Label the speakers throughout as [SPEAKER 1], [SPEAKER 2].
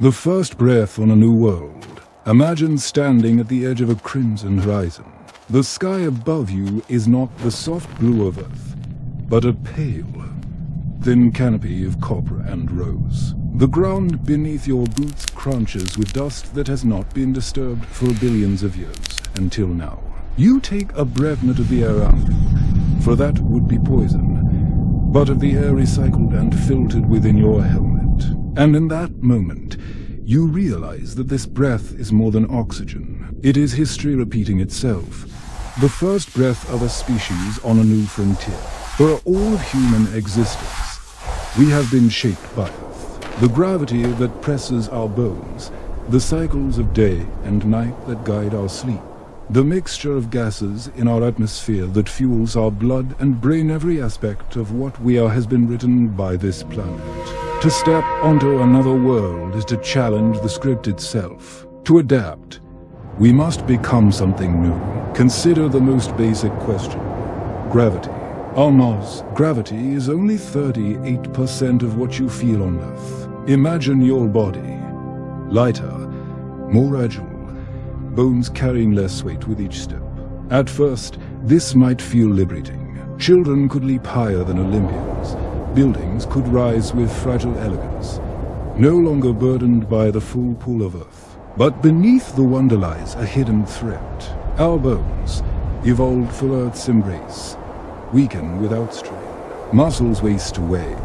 [SPEAKER 1] The first breath on a new world. Imagine standing at the edge of a crimson horizon. The sky above you is not the soft blue of Earth, but a pale, thin canopy of copper and rose. The ground beneath your boots crunches with dust that has not been disturbed for billions of years until now. You take a breath not of the air around you, for that would be poison, but of the air recycled and filtered within your helmet. And in that moment, you realize that this breath is more than oxygen. It is history repeating itself. The first breath of a species on a new frontier. For all of human existence, we have been shaped by Earth. The gravity that presses our bones, the cycles of day and night that guide our sleep, the mixture of gases in our atmosphere that fuels our blood and brain. Every aspect of what we are has been written by this planet. To step onto another world is to challenge the script itself. To adapt, we must become something new. Consider the most basic question: gravity. On Mars, gravity is only 38% of what you feel on Earth. Imagine your body, lighter, more agile, bones carrying less weight with each step. At first, this might feel liberating. Children could leap higher than Olympians. Buildings could rise with fragile elegance, no longer burdened by the full pull of Earth. But beneath the wonder lies a hidden threat. Our bones, evolved for Earth's embrace, weaken without strain. Muscles waste away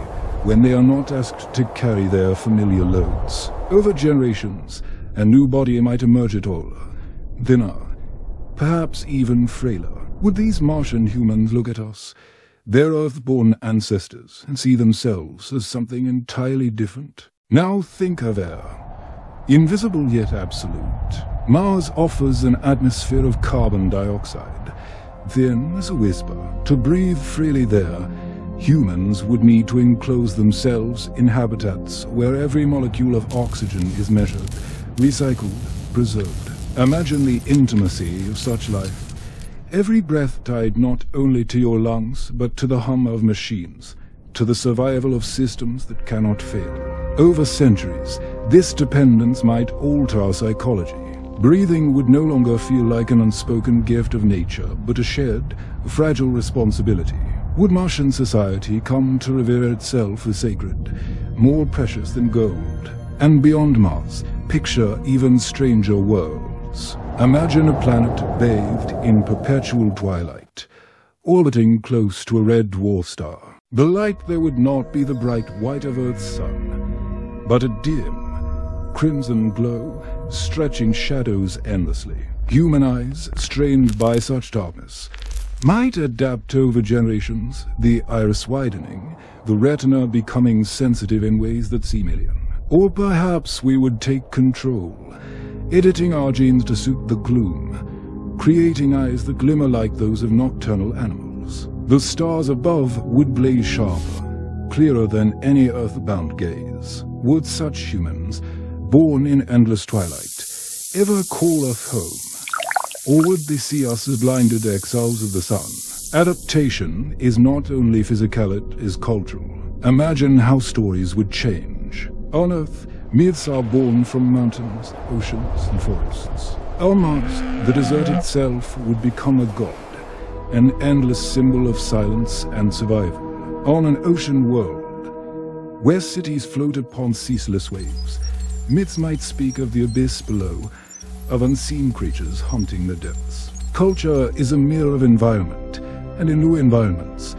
[SPEAKER 1] when they are not asked to carry their familiar loads. Over generations, a new body might emerge taller, thinner, perhaps even frailer. Would these Martian humans look at us, their Earth-born ancestors, and see themselves as something entirely different? Now think of air. Invisible yet absolute. Mars offers an atmosphere of carbon dioxide, thin as a whisper. To breathe freely there, humans would need to enclose themselves in habitats where every molecule of oxygen is measured, recycled, preserved. Imagine the intimacy of such life. Every breath tied not only to your lungs, but to the hum of machines, to the survival of systems that cannot fail. Over centuries, this dependence might alter our psychology. Breathing would no longer feel like an unspoken gift of nature, but a shared, fragile responsibility. Would Martian society come to revere itself as sacred, more precious than gold? And beyond Mars, picture even stranger worlds. Imagine a planet bathed in perpetual twilight, orbiting close to a red dwarf star. The light there would not be the bright white of Earth's sun, but a dim, crimson glow, stretching shadows endlessly. Human eyes, strained by such darkness, might adapt over generations, the iris widening, the retina becoming sensitive in ways that seem alien. Or perhaps we would take control, editing our genes to suit the gloom, creating eyes that glimmer like those of nocturnal animals. The stars above would blaze sharper, clearer than any earthbound gaze. Would such humans, born in endless twilight, ever call Earth home? Or would they see us as blinded exiles of the sun? Adaptation is not only physical, it is cultural. Imagine how stories would change. On Earth, myths are born from mountains, oceans, and forests. On Mars, the desert itself would become a god, an endless symbol of silence and survival. On an ocean world, where cities float upon ceaseless waves, myths might speak of the abyss below, of unseen creatures haunting the depths. Culture is a mirror of environment, and in new environments,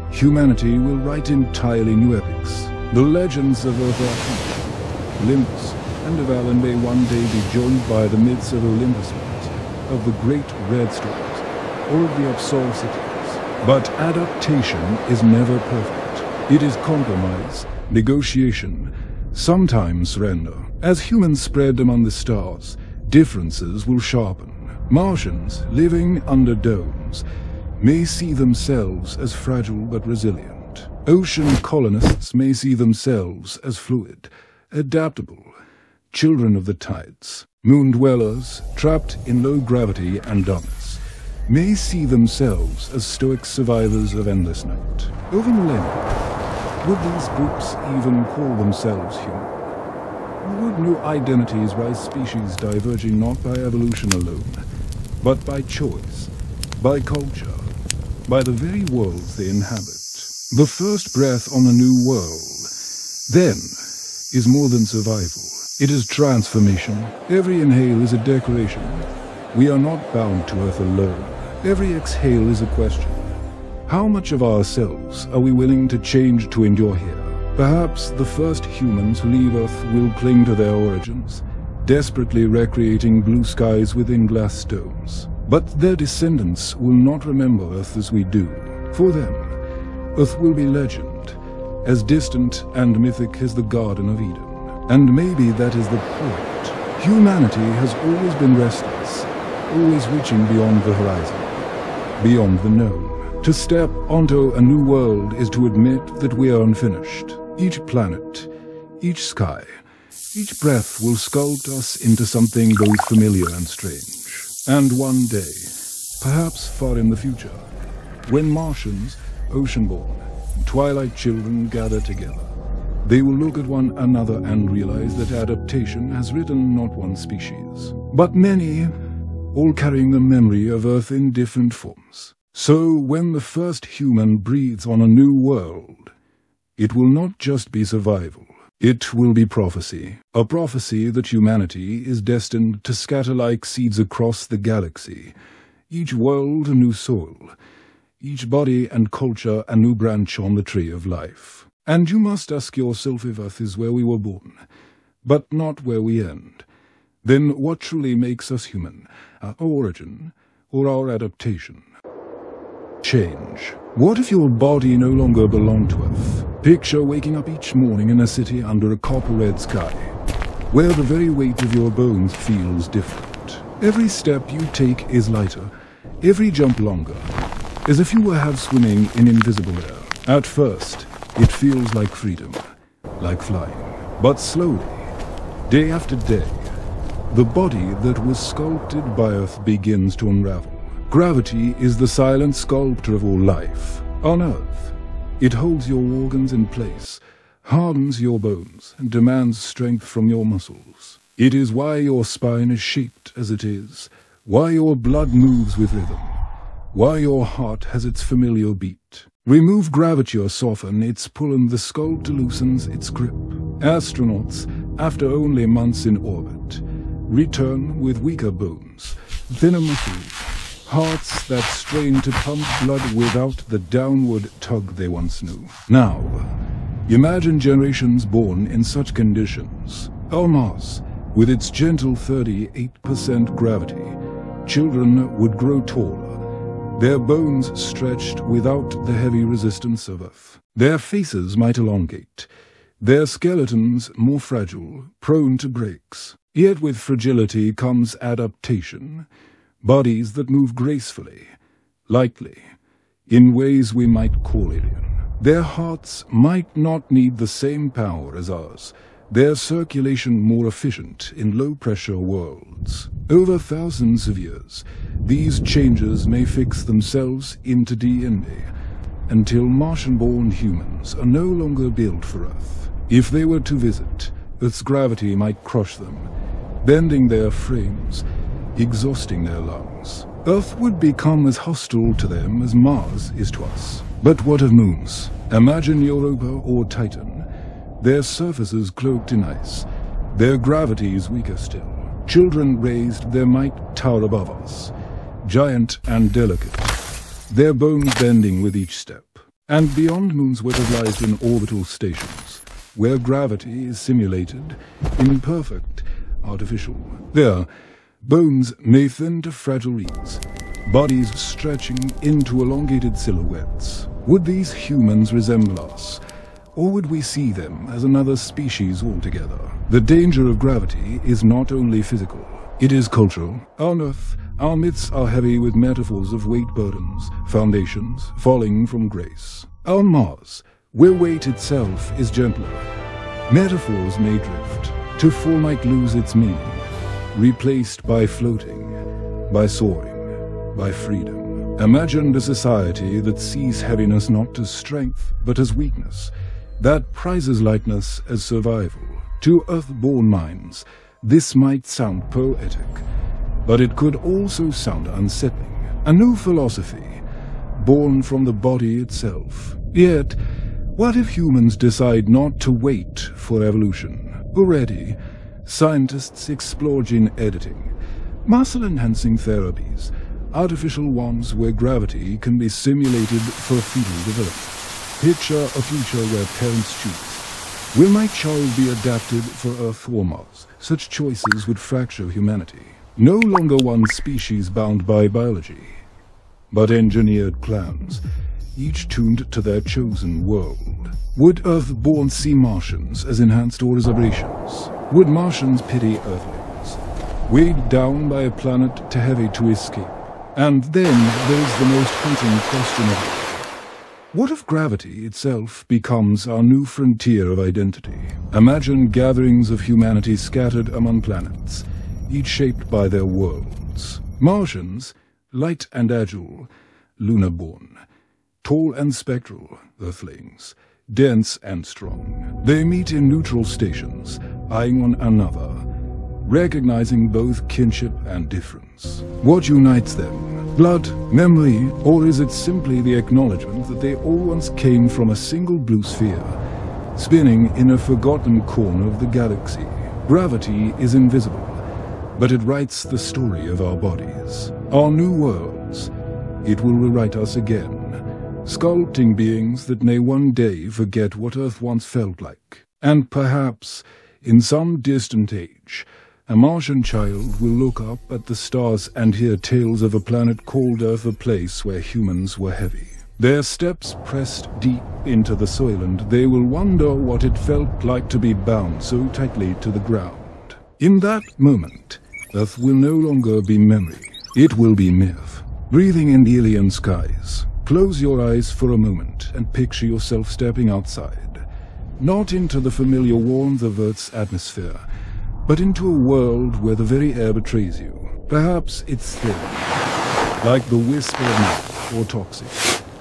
[SPEAKER 1] humanity will write entirely new epics. The legends of Earth are Olympus and of Alan may one day be joined by the myths of Olympus, of the great red storms, or of the absolved cities. But adaptation is never perfect. It is compromise, negotiation, sometimes surrender. As humans spread among the stars, differences will sharpen. Martians, living under domes, may see themselves as fragile but resilient. Ocean colonists may see themselves as fluid, adaptable, children of the tides. Moon dwellers, trapped in low gravity and darkness, may see themselves as stoic survivors of endless night. Over millennia, would these groups even call themselves human? Would new identities rise, species diverging not by evolution alone, but by choice, by culture, by the very worlds they inhabit. The first breath on a new world, then, is more than survival. It is transformation. Every inhale is a decoration. We are not bound to Earth alone. Every exhale is a question. How much of ourselves are we willing to change to endure here? Perhaps the first humans who leave Earth will cling to their origins, desperately recreating blue skies within glass stones. But their descendants will not remember Earth as we do. For them, Earth will be legend, as distant and mythic as the Garden of Eden. And maybe that is the point. Humanity has always been restless, always reaching beyond the horizon, beyond the known. To step onto a new world is to admit that we are unfinished. Each planet, each sky, each breath will sculpt us into something both familiar and strange. And one day, perhaps far in the future, when Martians, ocean-born, and twilight children gather together, they will look at one another and realize that adaptation has ridden not one species, but many, all carrying the memory of Earth in different forms. So when the first human breathes on a new world, it will not just be survival. It will be prophecy. A prophecy that humanity is destined to scatter like seeds across the galaxy. Each world a new soil. Each body and culture a new branch on the tree of life. And you must ask yourself if Earth is where we were born, but not where we end. Then what truly makes us human? Our origin or our adaptation? Change. What if your body no longer belonged to Earth? Picture waking up each morning in a city under a copper-red sky, where the very weight of your bones feels different. Every step you take is lighter, every jump longer, as if you were half swimming in invisible air. At first, it feels like freedom, like flying. But slowly, day after day, the body that was sculpted by Earth begins to unravel. Gravity is the silent sculptor of all life. On Earth, it holds your organs in place, hardens your bones, and demands strength from your muscles. It is why your spine is shaped as it is, why your blood moves with rhythm, why your heart has its familiar beat. Remove gravity or soften its pull and the sculptor loosens its grip. Astronauts, after only months in orbit, return with weaker bones, thinner muscles, hearts that strain to pump blood without the downward tug they once knew. Now, imagine generations born in such conditions. On Mars, with its gentle 38% gravity, children would grow taller, their bones stretched without the heavy resistance of Earth. Their faces might elongate, their skeletons more fragile, prone to breaks. Yet with fragility comes adaptation. Bodies that move gracefully, lightly, in ways we might call alien. Their hearts might not need the same power as ours, their circulation more efficient in low-pressure worlds. Over thousands of years, these changes may fix themselves into DNA, until Martian-born humans are no longer built for Earth. If they were to visit, Earth's gravity might crush them, bending their frames, exhausting their lungs. Earth would become as hostile to them as Mars is to us. But what of moons? Imagine Europa or Titan. Their surfaces cloaked in ice, their gravity is weaker still. Children raised there might tower above us, giant and delicate, their bones bending with each step. And beyond moons were devised in orbital stations, where gravity is simulated, imperfect, artificial. There, bones may thin to fragile reeds, bodies stretching into elongated silhouettes. Would these humans resemble us, or would we see them as another species altogether? The danger of gravity is not only physical, it is cultural. On Earth, our myths are heavy with metaphors of weight burdens, foundations, falling from grace. On Mars, where weight itself is gentler, metaphors may drift, to fall might lose its meaning, replaced by floating, by soaring, by freedom. Imagine a society that sees heaviness not as strength, but as weakness, that prizes lightness as survival. To Earth-born minds, this might sound poetic, but it could also sound unsettling. A new philosophy, born from the body itself. Yet, what if humans decide not to wait for evolution? Already, scientists explore gene editing, muscle-enhancing therapies, artificial ones where gravity can be simulated for fetal development. Picture a future where parents choose. Will my child be adapted for Earth or Mars? Such choices would fracture humanity. No longer one species bound by biology, but engineered clans, each tuned to their chosen world. Would Earth-born see Martians as enhanced or as aberrations? Would Martians pity Earthlings, weighed down by a planet too heavy to escape? And then there's the most haunting question of all. What if gravity itself becomes our new frontier of identity? Imagine gatherings of humanity scattered among planets, each shaped by their worlds. Martians, light and agile, lunar-born. Tall and spectral, Earthlings, dense and strong. They meet in neutral stations, eyeing one another, recognizing both kinship and difference. What unites them? Blood, memory, or is it simply the acknowledgement that they all once came from a single blue sphere, spinning in a forgotten corner of the galaxy? Gravity is invisible, but it writes the story of our bodies, our new worlds. It will rewrite us again, sculpting beings that may one day forget what Earth once felt like. And perhaps, in some distant age, a Martian child will look up at the stars and hear tales of a planet called Earth, a place where humans were heavy. Their steps pressed deep into the soil, and they will wonder what it felt like to be bound so tightly to the ground. In that moment, Earth will no longer be memory. It will be myth. Breathing in alien skies. Close your eyes for a moment and picture yourself stepping outside. Not into the familiar warmth of Earth's atmosphere, but into a world where the very air betrays you. Perhaps it's thin, like the whisper of night, or toxic,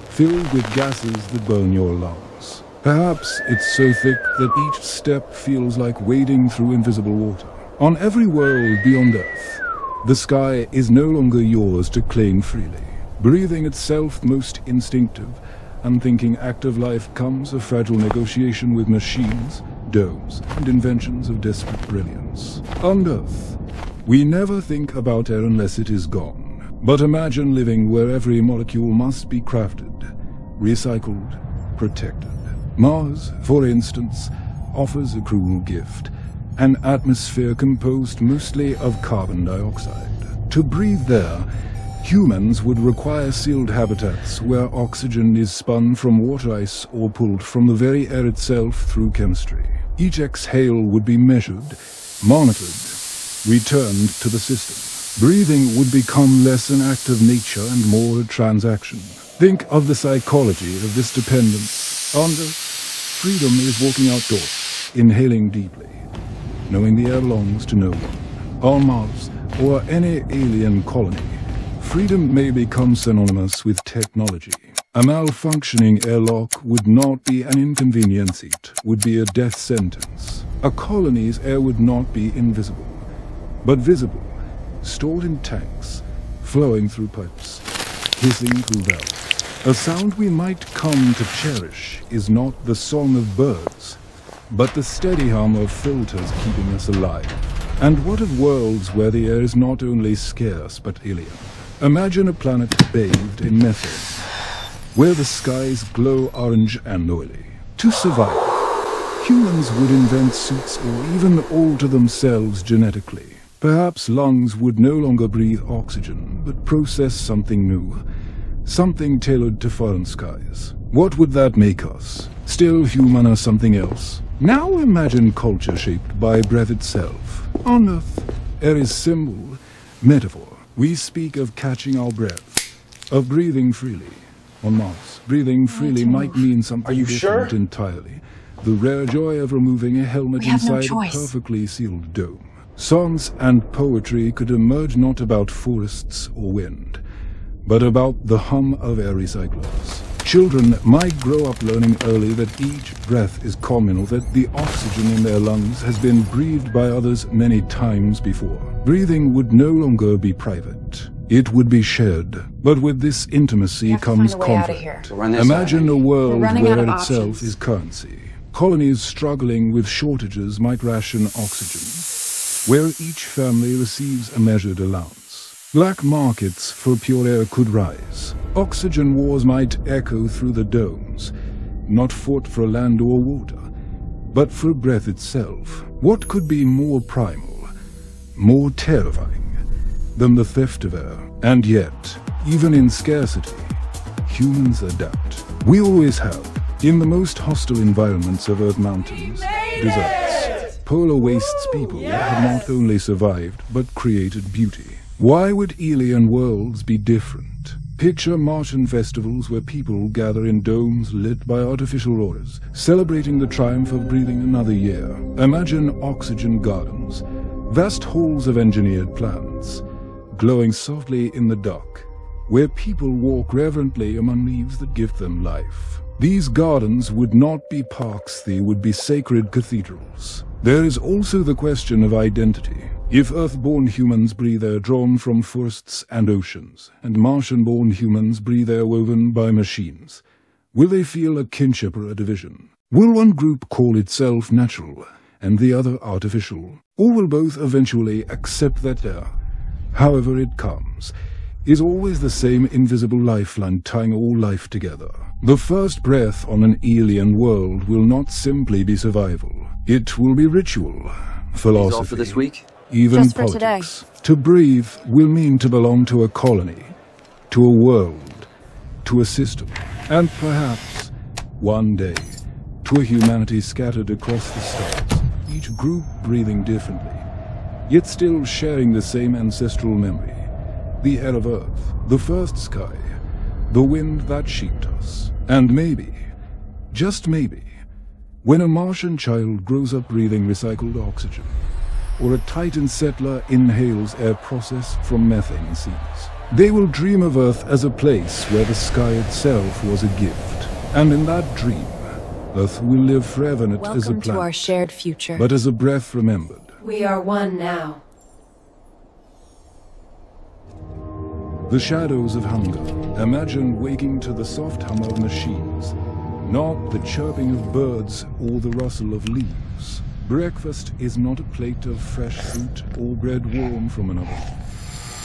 [SPEAKER 1] filled with gases that burn your lungs. Perhaps it's so thick that each step feels like wading through invisible water. On every world beyond Earth, the sky is no longer yours to claim freely. Breathing itself most instinctive, unthinking act of life comes a fragile negotiation with machines, domes, and inventions of desperate brilliance. On Earth, we never think about air unless it is gone. But imagine living where every molecule must be crafted, recycled, protected. Mars, for instance, offers a cruel gift, an atmosphere composed mostly of carbon dioxide. To breathe there, humans would require sealed habitats where oxygen is spun from water ice or pulled from the very air itself through chemistry. Each exhale would be measured, monitored, returned to the system. Breathing would become less an act of nature and more a transaction. Think of the psychology of this dependence. On Earth, freedom is walking outdoors, inhaling deeply, knowing the air belongs to no one. On Mars, or any alien colony, freedom may become synonymous with technology. A malfunctioning airlock would not be an inconvenience, it would be a death sentence. A colony's air would not be invisible, but visible, stored in tanks, flowing through pipes, hissing through valves. A sound we might come to cherish is not the song of birds, but the steady hum of filters keeping us alive. And what of worlds where the air is not only scarce but alien? Imagine a planet bathed in methane, where the skies glow orange and oily. To survive, humans would invent suits or even alter themselves genetically. Perhaps lungs would no longer breathe oxygen, but process something new, something tailored to foreign skies. What would that make us? Still human or something else? Now imagine culture shaped by breath itself. On Earth, air is symbol, metaphor. We speak of catching our breath, of breathing freely. On Mars, breathing freely might mean something different entirely. The rare joy of removing a helmet inside a perfectly sealed dome. Songs and poetry could emerge not about forests or wind, but about the hum of air recyclers. Children might grow up learning early that each breath is communal, that the oxygen in their lungs has been breathed by others many times before. Breathing would no longer be private. It would be shared. But with this intimacy comes conflict. Imagine a world where it itself is currency. Colonies struggling with shortages might ration oxygen, where each family receives a measured allowance. Black markets for pure air could rise. Oxygen wars might echo through the domes, not fought for land or water, but for breath itself. What could be more primal, more terrifying than the theft of air? And yet, even in scarcity, humans adapt. We always have. In the most hostile environments of Earth mountains, deserts, polar wastes, people have not only survived, but created beauty. Why would alien worlds be different? Picture Martian festivals where people gather in domes lit by artificial auras, celebrating the triumph of breathing another year. Imagine oxygen gardens, vast halls of engineered plants, glowing softly in the dark, where people walk reverently among leaves that give them life. These gardens would not be parks, they would be sacred cathedrals. There is also the question of identity. If Earth-born humans breathe air drawn from forests and oceans, and Martian-born humans breathe air woven by machines, will they feel a kinship or a division? Will one group call itself natural, and the other artificial? Or will both eventually accept that air, however it comes, is always the same invisible lifeline tying all life together? The first breath on an alien world will not simply be survival. It will be ritual, philosophy.
[SPEAKER 2] All for this week?
[SPEAKER 1] Even
[SPEAKER 3] just for
[SPEAKER 1] politics. To breathe will mean to belong to a colony, to a world, to a system, and perhaps, one day, to a humanity scattered across the stars, each group breathing differently, yet still sharing the same ancestral memory. The air of Earth, the first sky, the wind that shaped us. And maybe, just maybe, when a Martian child grows up breathing recycled oxygen, or a Titan settler inhales air processed from methane seeds, they will dream of Earth as a place where the sky itself was a gift. And in that dream, Earth will live forever not as a planet,
[SPEAKER 3] to our shared future.
[SPEAKER 1] but as a breath remembered.
[SPEAKER 3] We are one now.
[SPEAKER 1] The shadows of hunger. Imagine waking to the soft hum of machines, not the chirping of birds or the rustle of leaves. Breakfast is not a plate of fresh fruit or bread warm from an oven,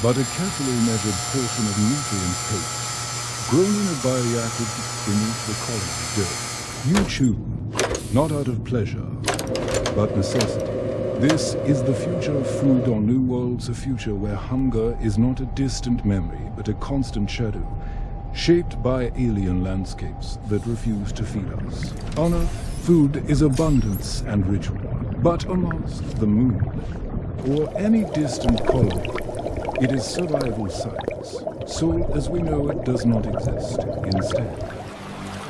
[SPEAKER 1] but a carefully measured portion of nutrient paste, grown in a bioreactor beneath the colony's dirt. You chew, not out of pleasure, but necessity. This is the future of food on New Worlds, a future where hunger is not a distant memory, but a constant shadow, shaped by alien landscapes that refuse to feed us. On Earth, food is abundance and ritual, but on Mars, the moon, or any distant colony, it is survival science. So, as we know, it does not exist. Instead,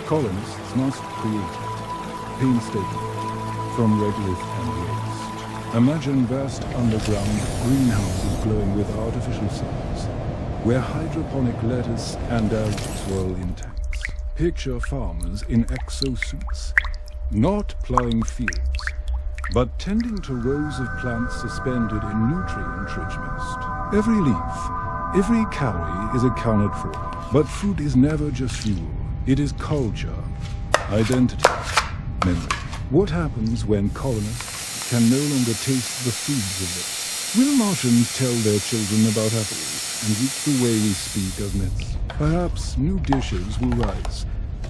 [SPEAKER 1] colonists must create it, painstakingly, from regolith and waste. Imagine vast underground greenhouses glowing with artificial suns, where hydroponic lettuce and algae swirl in tanks. Picture farmers in exosuits, not plowing fields, but tending to rows of plants suspended in nutrient-rich mist. Every leaf, every calorie is accounted for, but food is never just fuel. It is culture, identity, memory. What happens when colonists can no longer taste the foods of this? Will Martians tell their children about apples and reach the way we speak of myths? Perhaps new dishes will rise.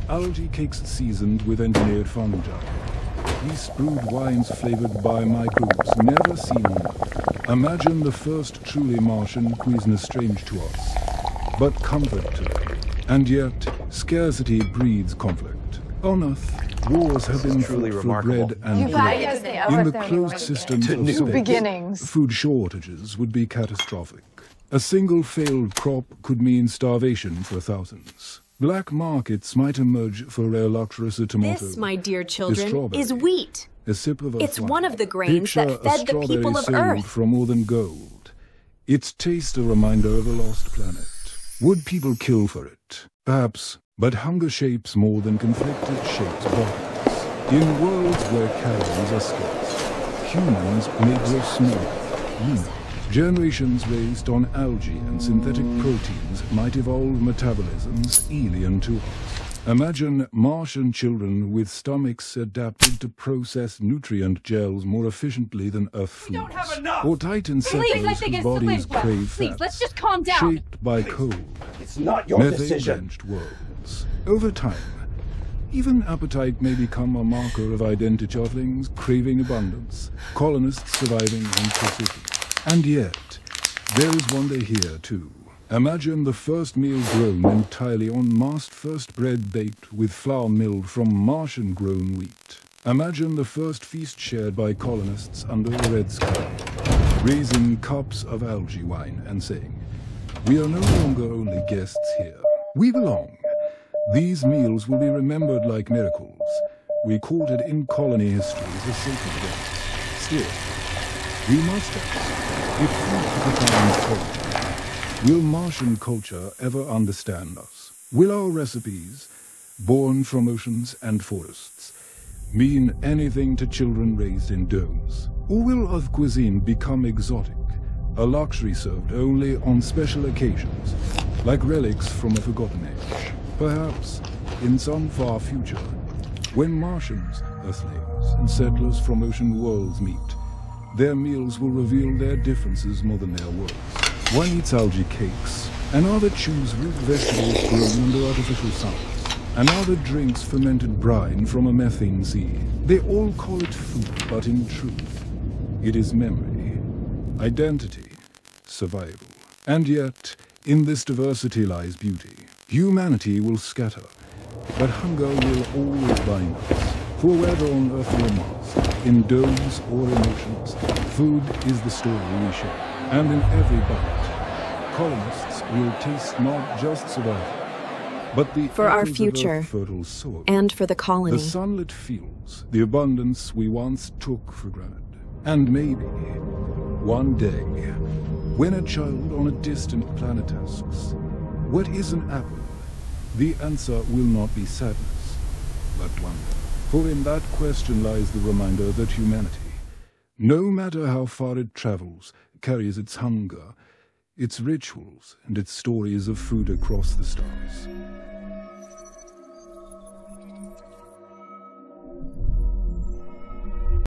[SPEAKER 1] Algae cakes seasoned with engineered fungi. Yeast-brewed wines flavored by microbes never seen on Earth. Imagine the first truly Martian cuisine strange to us, but comfort to them. And yet, scarcity breeds conflict. On Earth, wars have been fought for bread and bread. In the closed systems of space, food shortages would be catastrophic. A single failed crop could mean starvation for thousands. Black markets might emerge for rare luxurious tomato.
[SPEAKER 4] This, my dear children, is wheat.
[SPEAKER 1] A sip of a
[SPEAKER 4] It's
[SPEAKER 1] flower.
[SPEAKER 4] one of the grains
[SPEAKER 1] Picture
[SPEAKER 4] that fed the people of
[SPEAKER 1] sold
[SPEAKER 4] Earth.
[SPEAKER 1] for more than gold. Its taste a reminder of a lost planet. Would people kill for it? Perhaps, But hunger shapes more than conflicted shapes bodies. In worlds where calories are scarce, humans may grow smaller, leaner. Generations raised on algae and synthetic proteins might evolve metabolisms alien to us. Imagine Martian children with stomachs adapted to process nutrient gels more efficiently than Earth foods. Or Titan settlers whose bodies crave fats,
[SPEAKER 4] let's just calm down.
[SPEAKER 1] shaped by cold.
[SPEAKER 2] It's not your decision.
[SPEAKER 1] Methane-drenched worlds. Over time, even appetite may become a marker of identity of things craving abundance, colonists surviving on precision. And yet, there is wonder here too. Imagine the first meal grown entirely on Mars, first bread baked with flour milled from Martian-grown wheat. Imagine the first feast shared by colonists under a red sky, raising cups of algae wine and saying, "We are no longer only guests here. We belong." These meals will be remembered like miracles, recorded in colony history as a sacred event. Still, we must ask, if food defines culture, will Martian culture ever understand us? Will our recipes, born from oceans and forests, mean anything to children raised in domes? Or will Earth cuisine become exotic, a luxury served only on special occasions, like relics from a forgotten age? Perhaps, in some far future, when Martians, Earthlings, and settlers from ocean worlds meet, their meals will reveal their differences more than their words. One eats algae cakes, another chews root vegetables grown under artificial suns, another drinks fermented brine from a methane sea. They all call it food, but in truth, it is memory, identity, survival. And yet, in this diversity lies beauty. Humanity will scatter, but hunger will always bind us. For whether on Earth or Mars, in domes or in oceans, food is the story we share. And in every bite, colonists will taste not just survival, but the
[SPEAKER 4] For our
[SPEAKER 1] apples of
[SPEAKER 4] future,
[SPEAKER 1] Earth's fertile soil,
[SPEAKER 4] and for the colony.
[SPEAKER 1] the sunlit fields, the abundance we once took for granted. And maybe, one day, when a child on a distant planet asks, "What is an apple?" the answer will not be sadness, but wonder. For in that question lies the reminder that humanity, no matter how far it travels, carries its hunger, its rituals, and its stories of food across the stars.